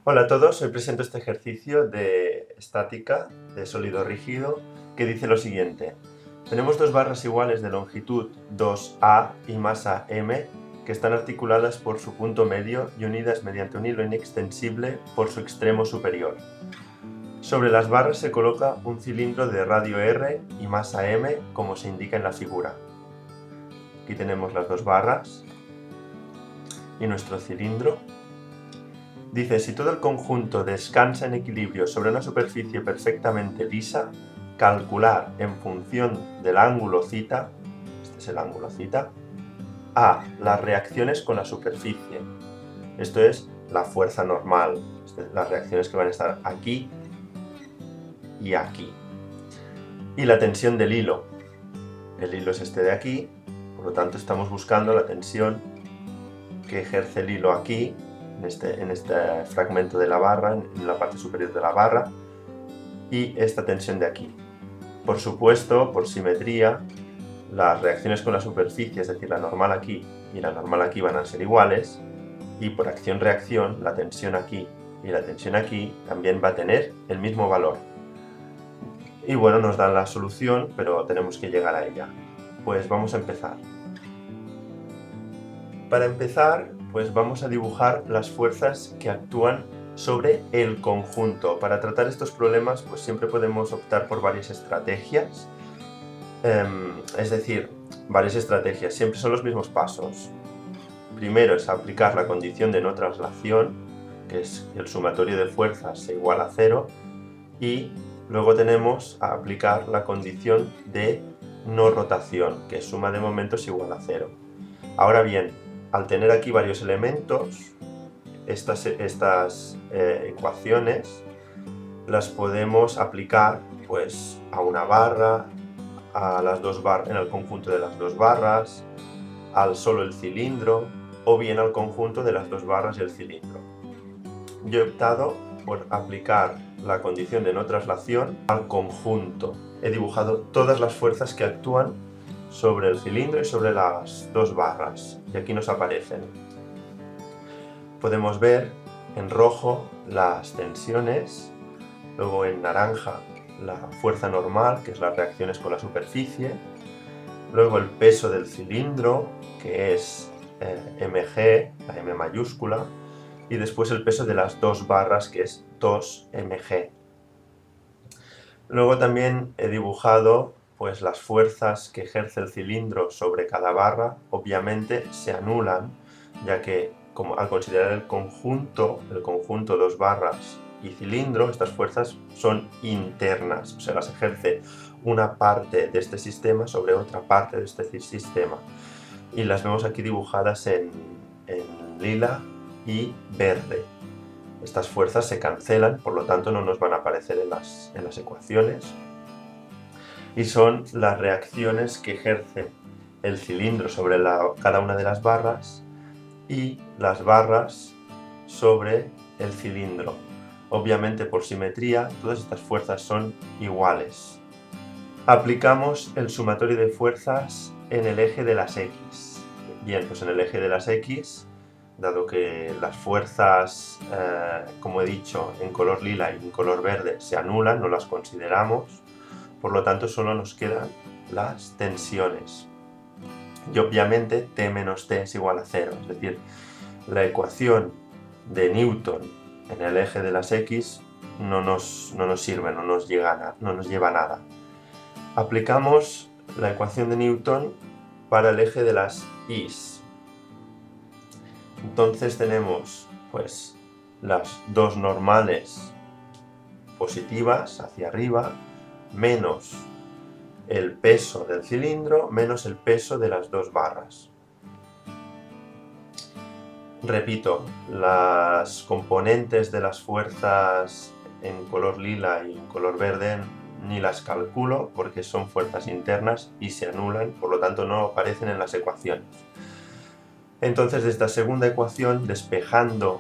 Hola a todos, hoy presento este ejercicio de estática de sólido rígido que dice lo siguiente. Tenemos dos barras iguales de longitud 2A y masa m que están articuladas por su punto medio y unidas mediante un hilo inextensible por su extremo superior. Sobre las barras se coloca un cilindro de radio r y masa m como se indica en la figura. Aquí tenemos las dos barras y nuestro cilindro. Dice, si todo el conjunto descansa en equilibrio sobre una superficie perfectamente lisa, calcular en función del ángulo θ, este es el ángulo θ, A, las reacciones con la superficie. Esto es la fuerza normal, las reacciones que van a estar aquí y aquí. Y la tensión del hilo. El hilo es este de aquí, por lo tanto estamos buscando la tensión que ejerce el hilo aquí, en este fragmento de la barra, en la parte superior de la barra, y esta tensión de aquí. Por supuesto, por simetría, las reacciones con la superficie, es decir, la normal aquí y la normal aquí van a ser iguales, y por acción-reacción, la tensión aquí y la tensión aquí también va a tener el mismo valor. Y bueno, nos dan la solución, pero tenemos que llegar a ella. Pues vamos a empezar. Para empezar, pues vamos a dibujar las fuerzas que actúan sobre el conjunto. Para tratar estos problemas, pues siempre podemos optar por varias estrategias. Es decir, varias estrategias, siempre son los mismos pasos. Primero es aplicar la condición de no traslación, que es el sumatorio de fuerzas se iguala a 0, y luego tenemos a aplicar la condición de no rotación, que es suma de momentos igual a 0. Ahora bien, al tener aquí varios elementos, estas ecuaciones las podemos aplicar pues a una barra, a las dos barras, en el conjunto de las dos barras, al solo el cilindro, o bien al conjunto de las dos barras y el cilindro. Yo he optado por aplicar la condición de no traslación al conjunto. He dibujado todas las fuerzas que actúan sobre el cilindro y sobre las dos barras, y aquí nos aparecen. Podemos ver en rojo las tensiones, luego en naranja la fuerza normal, que es las reacciones con la superficie, luego el peso del cilindro, que es mg, la m mayúscula, y después el peso de las dos barras, que es 2mg. Luego también he dibujado pues las fuerzas que ejerce el cilindro sobre cada barra. Obviamente se anulan, ya que al considerar el conjunto dos barras y cilindro, estas fuerzas son internas, o sea, las ejerce una parte de este sistema sobre otra parte de este sistema. Y las vemos aquí dibujadas en lila y verde. Estas fuerzas se cancelan, por lo tanto no nos van a aparecer en las ecuaciones. Y son las reacciones que ejerce el cilindro sobre cada una de las barras y las barras sobre el cilindro. Obviamente, por simetría, todas estas fuerzas son iguales. Aplicamos el sumatorio de fuerzas en el eje de las X. Bien, pues en el eje de las X, dado que las fuerzas, como he dicho, en color lila y en color verde se anulan, no las consideramos, por lo tanto solo nos quedan las tensiones. Y obviamente T menos T es igual a 0, es decir, la ecuación de Newton en el eje de las X no nos sirve, no nos lleva a nada. Aplicamos la ecuación de Newton para el eje de las Y. Entonces tenemos pues las dos normales positivas hacia arriba, menos el peso del cilindro, menos el peso de las dos barras. Repito, las componentes de las fuerzas en color lila y en color verde ni las calculo porque son fuerzas internas y se anulan, por lo tanto no aparecen en las ecuaciones. Entonces, de esta segunda ecuación, despejando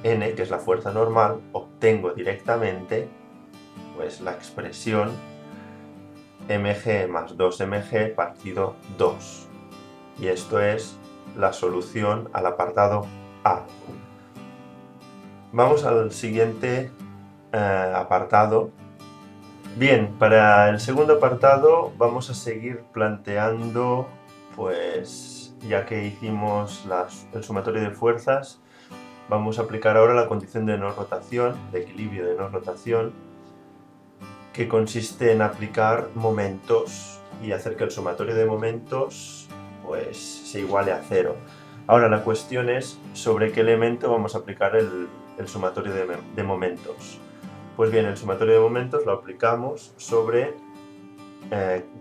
n, que es la fuerza normal, obtengo directamente pues, la expresión mg más 2mg partido 2. Y esto es la solución al apartado A. Vamos al siguiente apartado. Bien, para el segundo apartado vamos a seguir planteando, pues ya que hicimos el sumatorio de fuerzas, vamos a aplicar ahora la condición de no rotación, de equilibrio de no rotación, que consiste en aplicar momentos y hacer que el sumatorio de momentos pues se iguale a 0. Ahora la cuestión es sobre qué elemento vamos a aplicar el sumatorio de momentos. Pues bien, el sumatorio de momentos lo aplicamos sobre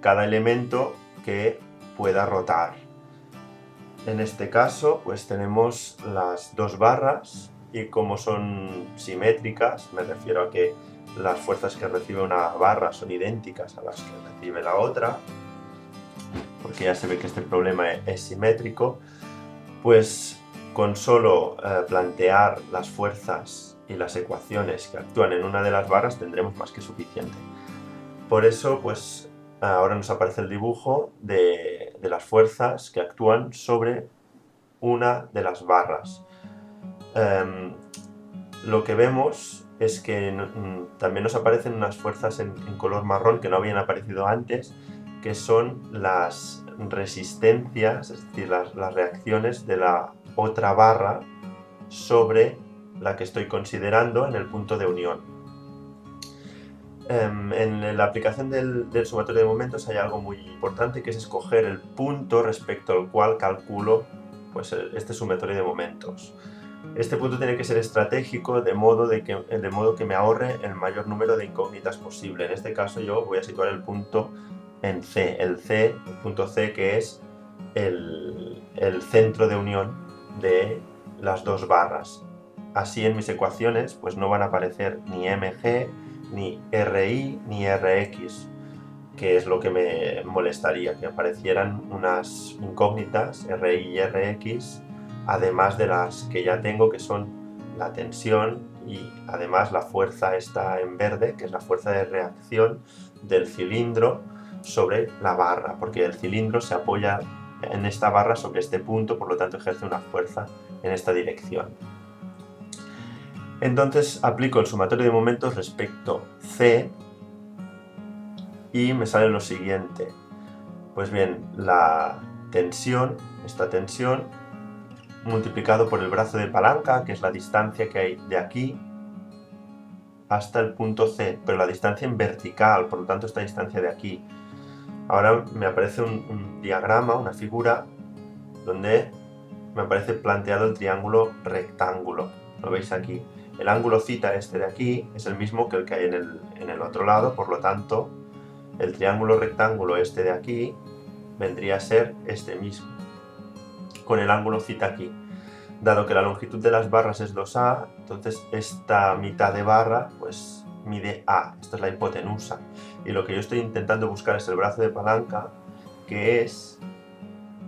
cada elemento que pueda rotar. En este caso, pues tenemos las dos barras y como son simétricas, me refiero a que las fuerzas que recibe una barra son idénticas a las que recibe la otra, porque ya se ve que este problema es simétrico, pues con solo plantear las fuerzas y las ecuaciones que actúan en una de las barras tendremos más que suficiente. Por eso, pues ahora nos aparece el dibujo de las fuerzas que actúan sobre una de las barras. Lo que vemos es que también nos aparecen unas fuerzas en color marrón que no habían aparecido antes, que son las resistencias, es decir, las reacciones de la otra barra sobre la que estoy considerando en el punto de unión. En la aplicación del sumatorio de momentos hay algo muy importante, que es escoger el punto respecto al cual calculo pues, este sumatorio de momentos. Este punto tiene que ser estratégico de modo que me ahorre el mayor número de incógnitas posible. En este caso yo voy a situar el punto en C, el punto C, que es el centro de unión de las dos barras. Así en mis ecuaciones pues no van a aparecer ni mg, ni ri, ni rx, que es lo que me molestaría, que aparecieran unas incógnitas ri y rx, además de las que ya tengo, que son la tensión y además la fuerza está en verde, que es la fuerza de reacción del cilindro sobre la barra, porque el cilindro se apoya en esta barra sobre este punto, por lo tanto ejerce una fuerza en esta dirección. Entonces aplico el sumatorio de momentos respecto C y me sale lo siguiente. Pues bien, la tensión, esta tensión, multiplicado por el brazo de palanca, que es la distancia que hay de aquí hasta el punto C, pero la distancia en vertical, por lo tanto esta distancia de aquí. Ahora me aparece un diagrama, una figura, donde me aparece planteado el triángulo rectángulo. Lo veis aquí. El ángulo θ este de aquí es el mismo que el que hay en el otro lado, por lo tanto, el triángulo rectángulo este de aquí vendría a ser este mismo, con el ángulo θ aquí. Dado que la longitud de las barras es 2a, entonces esta mitad de barra pues mide a, esta es la hipotenusa. Y lo que yo estoy intentando buscar es el brazo de palanca, que es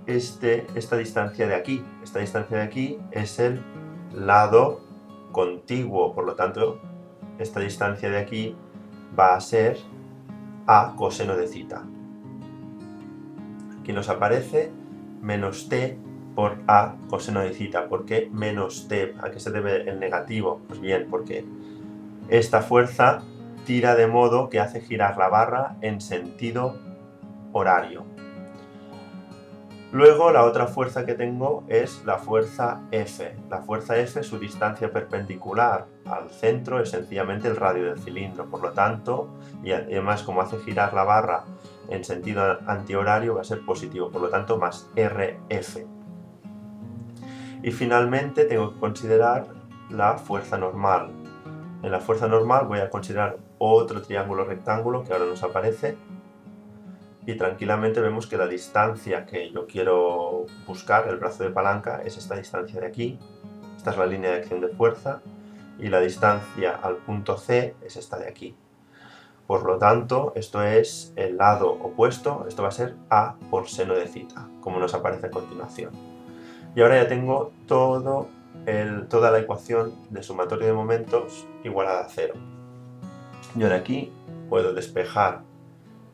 esta distancia de aquí. Esta distancia de aquí es el lado contiguo, por lo tanto, esta distancia de aquí va a ser a coseno de θ. Aquí nos aparece menos t por a coseno de θ. ¿Por qué menos t? ¿A qué se debe el negativo? Pues bien, porque esta fuerza tira de modo que hace girar la barra en sentido horario. Luego la otra fuerza que tengo es la fuerza F. La fuerza F, su distancia perpendicular al centro es sencillamente el radio del cilindro. Por lo tanto, y además como hace girar la barra en sentido antihorario va a ser positivo, por lo tanto más RF. Y finalmente tengo que considerar la fuerza normal. En la fuerza normal voy a considerar otro triángulo rectángulo que ahora nos aparece y tranquilamente vemos que la distancia que yo quiero buscar, el brazo de palanca, es esta distancia de aquí. Esta es la línea de acción de fuerza y la distancia al punto C es esta de aquí. Por lo tanto, esto es el lado opuesto, esto va a ser A por seno de θ, como nos aparece a continuación. Y ahora ya tengo toda la ecuación de sumatorio de momentos igualada a 0. Y ahora aquí puedo despejar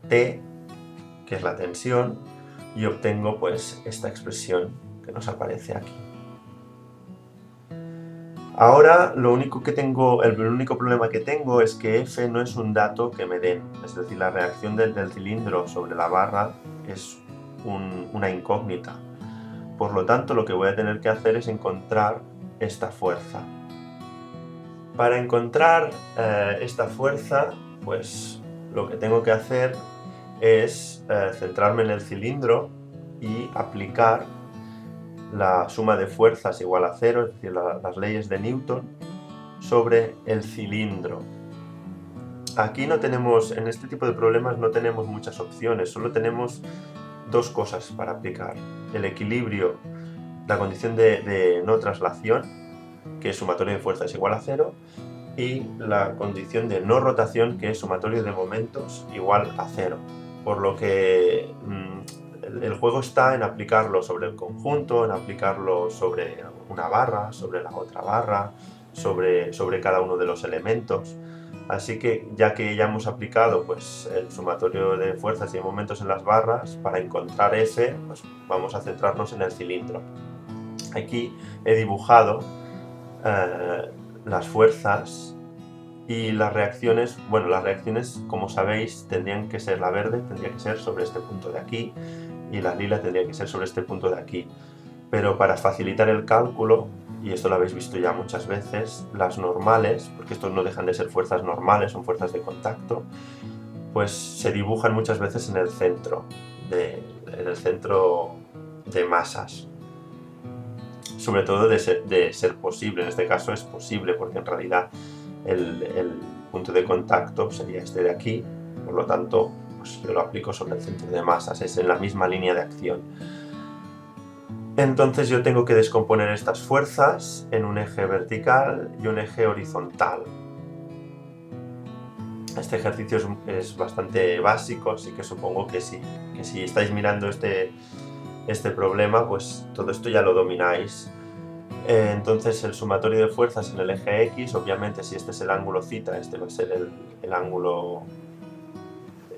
T, que es la tensión, y obtengo pues esta expresión que nos aparece aquí. Ahora lo único que tengo, el único problema que tengo es que F no es un dato que me den, es decir, la reacción del cilindro sobre la barra es una incógnita. Por lo tanto, lo que voy a tener que hacer es encontrar esta fuerza. Para encontrar esta fuerza, pues lo que tengo que hacer es centrarme en el cilindro y aplicar la suma de fuerzas igual a cero, es decir, las leyes de Newton, sobre el cilindro. Aquí no tenemos, en este tipo de problemas no tenemos muchas opciones, solo tenemos dos cosas para aplicar. El equilibrio, la condición de no traslación, que es sumatorio de fuerzas igual a cero, y la condición de no rotación, que es sumatorio de momentos igual a cero. Por lo que el juego está en aplicarlo sobre el conjunto, en aplicarlo sobre una barra, sobre la otra barra, sobre cada uno de los elementos. Así que ya hemos aplicado pues, el sumatorio de fuerzas y de momentos en las barras, para encontrar F, pues, vamos a centrarnos en el cilindro. Aquí he dibujado las fuerzas y las reacciones. Bueno, las reacciones, como sabéis, tendrían que ser, la verde tendría que ser sobre este punto de aquí y la lila tendría que ser sobre este punto de aquí. Pero para facilitar el cálculo, y esto lo habéis visto ya muchas veces, las normales, porque estos no dejan de ser fuerzas normales, son fuerzas de contacto, pues se dibujan muchas veces en el centro de masas. Sobre todo de ser posible, en este caso es posible, porque en realidad el punto de contacto sería este de aquí, por lo tanto pues yo lo aplico sobre el centro de masas, es en la misma línea de acción. Entonces yo tengo que descomponer estas fuerzas en un eje vertical y un eje horizontal. Este ejercicio es bastante básico, así que supongo que si estáis mirando este problema, pues todo esto ya lo domináis. Entonces el sumatorio de fuerzas en el eje X, obviamente si este es el ángulo θ, este va a ser el ángulo...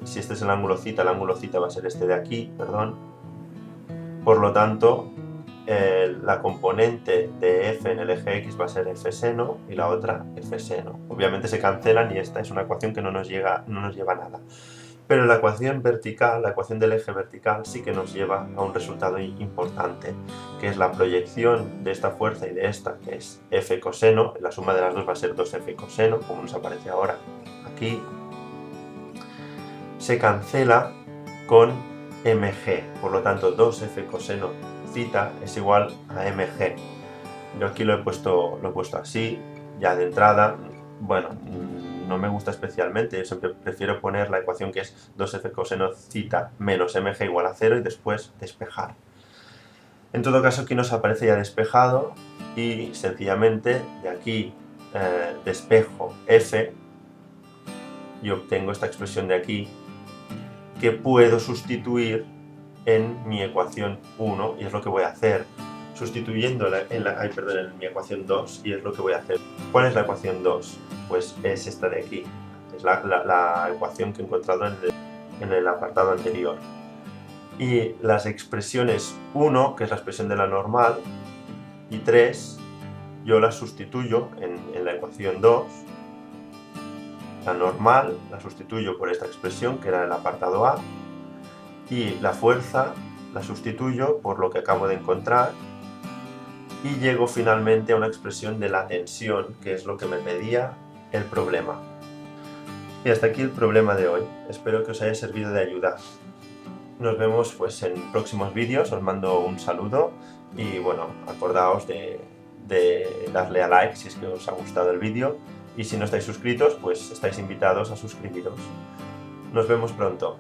Si este es el ángulo θ va a ser este de aquí, perdón. Por lo tanto, la componente de F en el eje X va a ser F seno y la otra F seno. Obviamente se cancelan y esta es una ecuación que no nos lleva a nada. Pero la ecuación vertical, la ecuación del eje vertical, sí que nos lleva a un resultado importante, que es la proyección de esta fuerza y de esta, que es F coseno. La suma de las dos va a ser 2F coseno, como nos aparece ahora aquí. Se cancela con mg, por lo tanto 2F coseno θ es igual a mg. Yo aquí lo he puesto así, ya de entrada. Bueno, no me gusta especialmente, yo siempre prefiero poner la ecuación que es 2F coseno θ menos mg igual a 0 y después despejar. En todo caso aquí nos aparece ya despejado y sencillamente de aquí despejo F y obtengo esta expresión de aquí, que puedo sustituir en mi ecuación 1, y es lo que voy a hacer, sustituyéndola en mi ecuación 2, y es lo que voy a hacer. ¿Cuál es la ecuación 2? Pues es esta de aquí, es la ecuación que he encontrado en el apartado anterior. Y las expresiones 1, que es la expresión de la normal, y 3, yo las sustituyo en la ecuación 2. La normal la sustituyo por esta expresión, que era el apartado A, y la fuerza la sustituyo por lo que acabo de encontrar, y llego finalmente a una expresión de la tensión, que es lo que me pedía el problema. Y hasta aquí el problema de hoy. Espero que os haya servido de ayuda. Nos vemos pues en próximos vídeos, os mando un saludo y bueno, acordaos de darle a like si es que os ha gustado el vídeo, y si no estáis suscritos, pues estáis invitados a suscribiros. Nos vemos pronto.